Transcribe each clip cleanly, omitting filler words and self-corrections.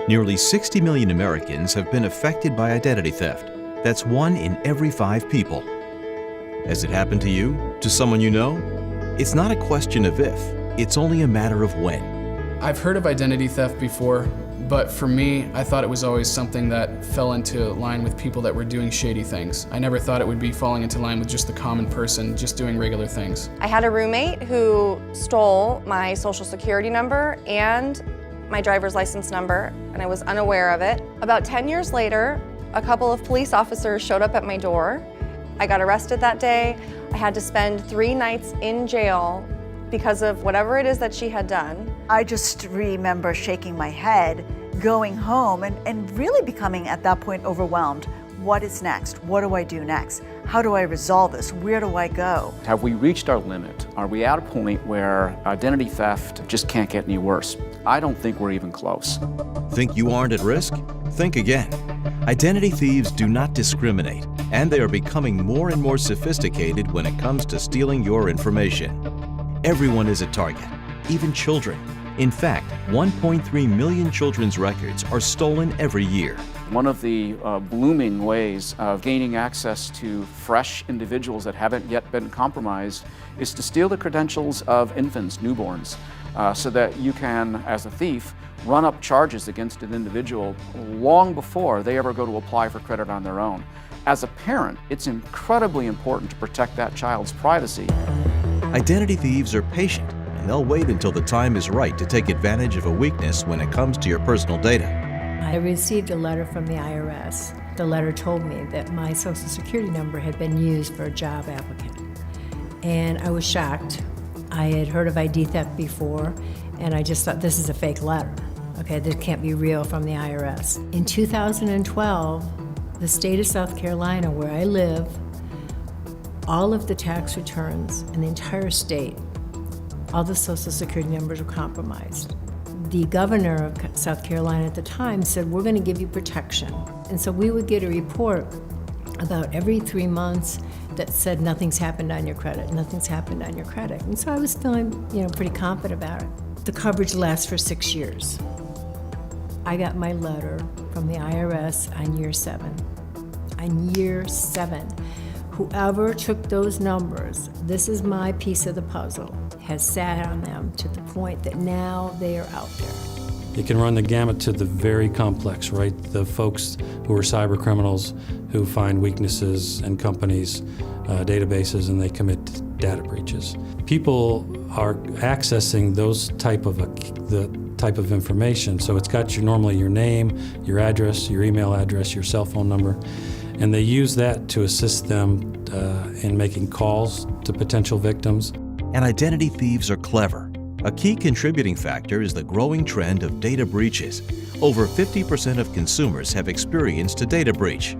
Nearly 60 million Americans have been affected by identity theft. That's 1 in every 5 people. Has it happened to you? To someone you know? It's not a question of if, it's only a matter of when. I've heard of identity theft before, but for me, I thought it was always something that fell into line with people that were doing shady things. I never thought it would be falling into line with just the common person, just doing regular things. I had a roommate who stole my social security number and my driver's license number, and I was unaware of it. About 10 years later, a couple of police officers showed up at my door. I got arrested that day. I had to spend 3 nights in jail because of whatever it is that she had done. I just remember shaking my head, going home, and really becoming at that point overwhelmed. What is next? What do I do next? How do I resolve this? Where do I go? Have we reached our limit? Are we at a point where identity theft just can't get any worse? I don't think we're even close. Think you aren't at risk? Think again. Identity thieves do not discriminate, and they are becoming more and more sophisticated when it comes to stealing your information. Everyone is a target, even children. In fact, 1.3 million children's records are stolen every year. One of the blooming ways of gaining access to fresh individuals that haven't yet been compromised is to steal the credentials of infants, newborns, so that you can, as a thief, run up charges against an individual long before they ever go to apply for credit on their own. As a parent, it's incredibly important to protect that child's privacy. Identity thieves are patient, and they'll wait until the time is right to take advantage of a weakness when it comes to your personal data. I received a letter from the IRS. The letter told me that my social security number had been used for a job applicant. And I was shocked. I had heard of ID theft before, and I just thought, this is a fake letter. Okay, this can't be real from the IRS. In 2012, the state of South Carolina, where I live, all of the tax returns in the entire state, all the social security numbers were compromised. The governor of South Carolina at the time said, we're going to give you protection. And so we would get a report about every 3 months that said nothing's happened on your credit, nothing's happened on your credit. And so I was feeling, pretty confident about it. The coverage lasts for 6 years. I got my letter from the IRS on year 7. On year 7. Whoever took those numbers, this is my piece of the puzzle, has sat on them to the point that now they are out there. It can run the gamut to the very complex, right? The folks who are cyber criminals who find weaknesses in companies' databases and they commit data breaches. People are accessing the type of information. So it's got normally your name, your address, your email address, your cell phone number, and they use that to assist them in making calls to potential victims. And identity thieves are clever. A key contributing factor is the growing trend of data breaches. Over 50% of consumers have experienced a data breach.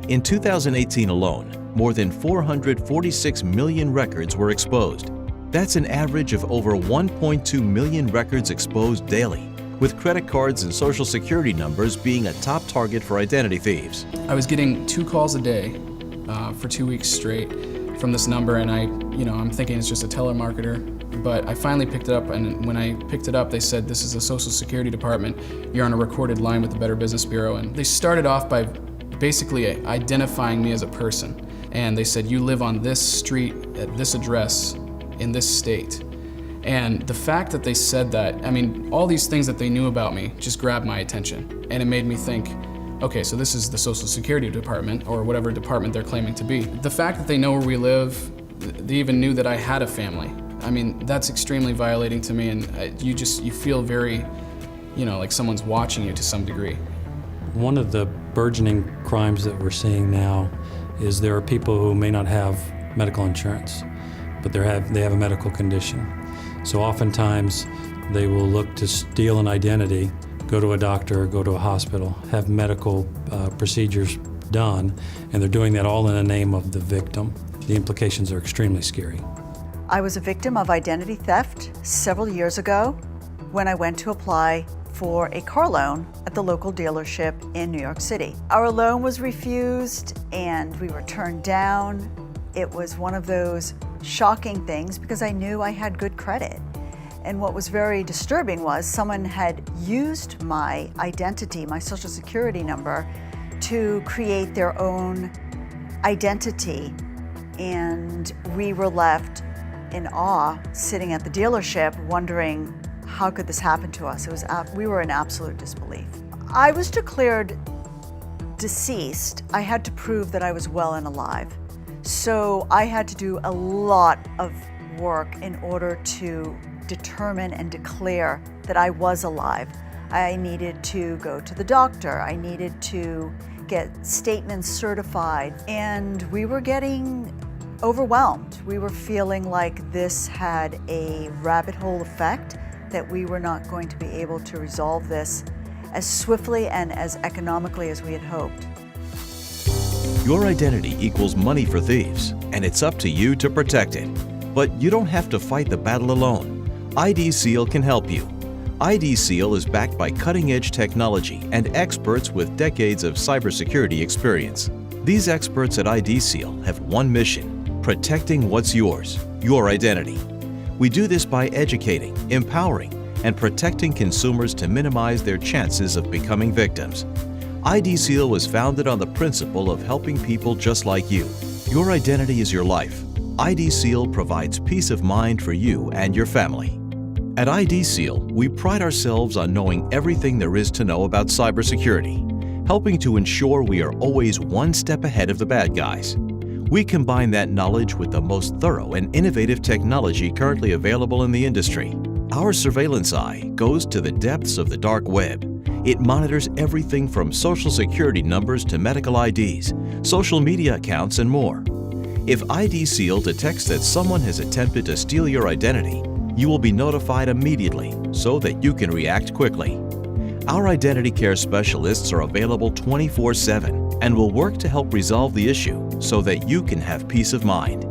In 2018 alone, more than 446 million records were exposed. That's an average of over 1.2 million records exposed daily, with credit cards and social security numbers being a top target for identity thieves. I was getting 2 calls a day for 2 weeks straight from this number, and I'm thinking it's just a telemarketer. But I finally picked it up, and when I picked it up, they said, this is the Social Security Department. You're on a recorded line with the Better Business Bureau. And they started off by basically identifying me as a person. And they said, you live on this street, at this address, in this state. And the fact that they said that, all these things that they knew about me just grabbed my attention. And it made me think, okay, so this is the Social Security Department, or whatever department they're claiming to be. The fact that they know where we live, they even knew that I had a family. That's extremely violating to me, and you feel very, like someone's watching you to some degree. One of the burgeoning crimes that we're seeing now is there are people who may not have medical insurance, but they have a medical condition. So oftentimes they will look to steal an identity, go to a doctor, go to a hospital, have medical procedures done, and they're doing that all in the name of the victim. The implications are extremely scary. I was a victim of identity theft several years ago when I went to apply for a car loan at the local dealership in New York City. Our loan was refused and we were turned down. It was one of those shocking things because I knew I had good credit. And what was very disturbing was someone had used my identity, my social security number, to create their own identity. And we were left in awe, sitting at the dealership, wondering how could this happen to us? We were in absolute disbelief. I was declared deceased. I had to prove that I was well and alive. So I had to do a lot of work in order to determine and declare that I was alive. I needed to go to the doctor. I needed to get statements certified. And we were getting overwhelmed. We were feeling like this had a rabbit hole effect, that we were not going to be able to resolve this as swiftly and as economically as we had hoped. Your identity equals money for thieves, and it's up to you to protect it. But you don't have to fight the battle alone. IDSeal can help you. IDSeal is backed by cutting-edge technology and experts with decades of cybersecurity experience. These experts at IDSeal have one mission: protecting what's yours, your identity. We do this by educating, empowering, and protecting consumers to minimize their chances of becoming victims. IDSeal was founded on the principle of helping people just like you. Your identity is your life. IDSeal provides peace of mind for you and your family. At IDSeal, we pride ourselves on knowing everything there is to know about cybersecurity, helping to ensure we are always one step ahead of the bad guys. We combine that knowledge with the most thorough and innovative technology currently available in the industry. Our surveillance eye goes to the depths of the dark web. It monitors everything from social security numbers to medical IDs, social media accounts, and more. If IDSeal detects that someone has attempted to steal your identity, you will be notified immediately so that you can react quickly. Our identity care specialists are available 24/7 and will work to help resolve the issue so that you can have peace of mind.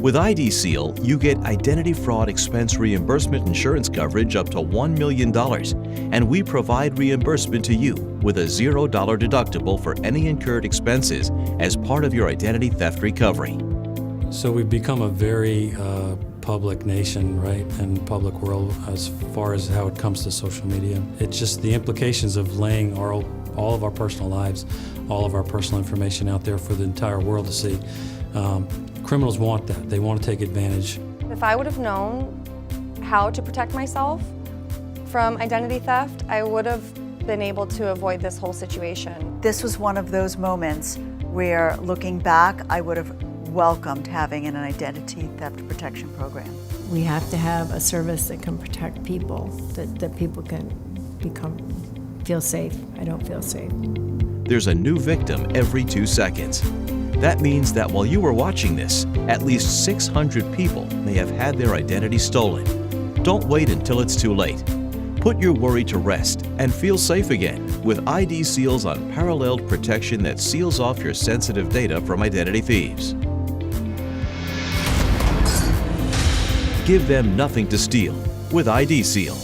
With IDSeal, you get identity fraud expense reimbursement insurance coverage up to $1 million, and we provide reimbursement to you with a $0 deductible for any incurred expenses as part of your identity theft recovery. So we've become a very public nation, right, and public world as far as how it comes to social media. It's just the implications of laying all of our personal lives, all of our personal information out there for the entire world to see. Criminals want that. They want to take advantage. If I would have known how to protect myself from identity theft, I would have been able to avoid this whole situation. This was one of those moments where, looking back, I would have welcomed having an identity theft protection program. We have to have a service that can protect people, that people can feel safe. I don't feel safe. There's a new victim every 2 seconds. That means that while you were watching this, at least 600 people may have had their identity stolen. Don't wait until it's too late. Put your worry to rest and feel safe again with IDSeal's unparalleled protection that seals off your sensitive data from identity thieves. Give them nothing to steal with IDSeal.